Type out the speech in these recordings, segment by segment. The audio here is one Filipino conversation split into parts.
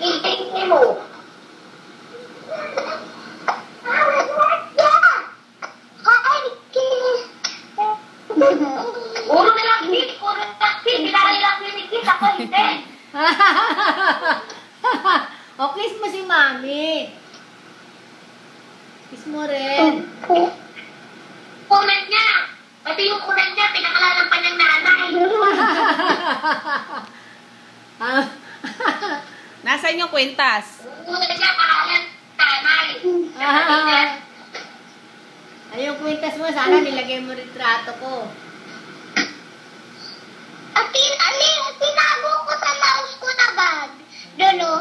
Hindi mo. Puro na lang kiss, puro na lang kiss. Kailangan nilang kinikis, ako hindi. O, kiss mo si Mami. Kiss mo rin. Kunat niya. Pati yung kunat niya, pinakalalang pa ng nanay. Nasaan yung kwintas? Kunat niya, pangalan nanay. Ay, yung kwintas mo, sana nilagay mo retrato ko. At tinago ko sa mouse ko na bag. Doon o.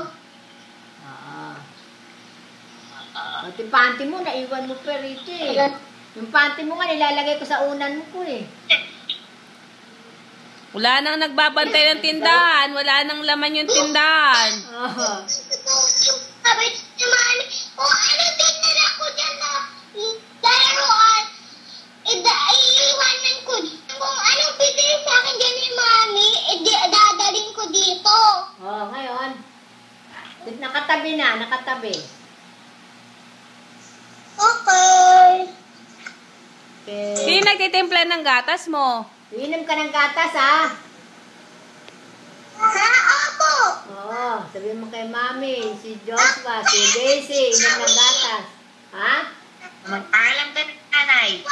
At yung panty mo, naiwan mo pa rito eh. Yung panty mo nga, nilalagay ko sa unan mo ko eh. Wala nang nagbabantay ng tindahan. Wala nang laman yung tindahan. Sabi ni Mami, ano din na ako dyan na laruan. Iiwanan ko dyan. Kung anong bibili sa akin dyan ni Mami, dadaling ko dito. Ngayon. Nakatabi na, nakatabi. Okay. Sino nagtitimpla ng gatas mo? Iinom ka ng gatas, ha? Opo. Sabihin mo kay Mami, si Joshua, si Daisy, inom ng gatas. Ha? Magpaalam ka ng nanay.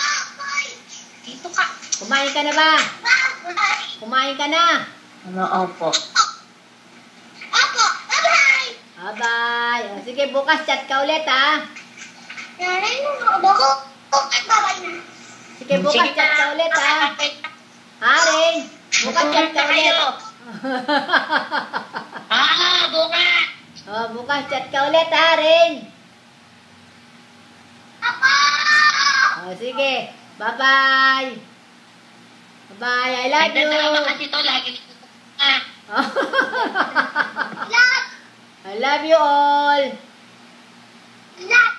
Dito ka. Kumain ka na ba? Kumain ka na? Opo. Opo. Bye-bye. Bye-bye. Sige, bukas chat ka ulit, ha? Nanay mo, ako. Okay, bye-bye na. Sige, bukas chat ka ulit, ha? Ha, Ring? Bukas chat ka ulit. Bukas. Bukas chat ka ulit, ha, Ring? Sige. Bye-bye. Bye-bye. I love you. Kasi ito, lagi I love you all. Love.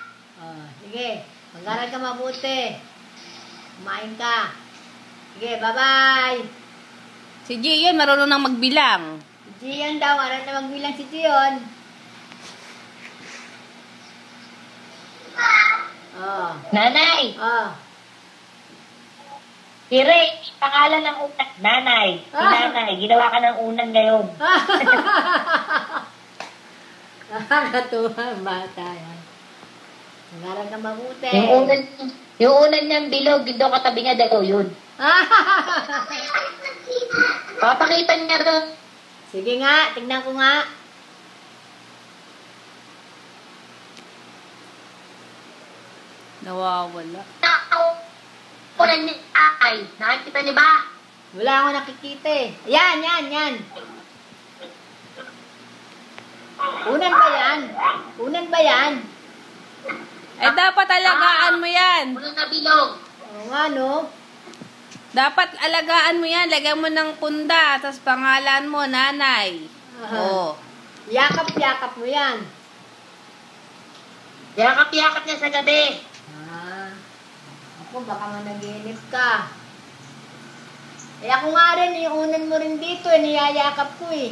Sige. Mag-aral ka mabuti. Kumain ka. Sige, bye-bye. Si Gian marunong nang magbilang. Si Gian daw, aral na magbilang si Gian. Nanay. Si Ray, pangalan ng unan. Nanay. Si nanay. Ginawa ka ng unan ngayon. Nakakatuwa ang bata yan. Mag-aral ka mabuti. Yung unan niyang bilog, dito katabi niya daw yun. Papakita niya doon. Sige nga, tignan ko nga. Nawawala. Unan niya ay. Nakikita niyo ba? Wala akong nakikita eh. Yan. Unan ba yan? Unan ba yan? Dapat alagaan mo yan. Unan na bilog. Oo nga, no? Dapat alagaan mo yan. Lagyan mo ng punda. Tapos pangalan mo, nanay. Yakap-yakap mo yan. Yakap-yakap niya sa gabi. Ako, baka managinip ka. Ako nga rin, yung unan mo rin dito, niyayakap ko eh.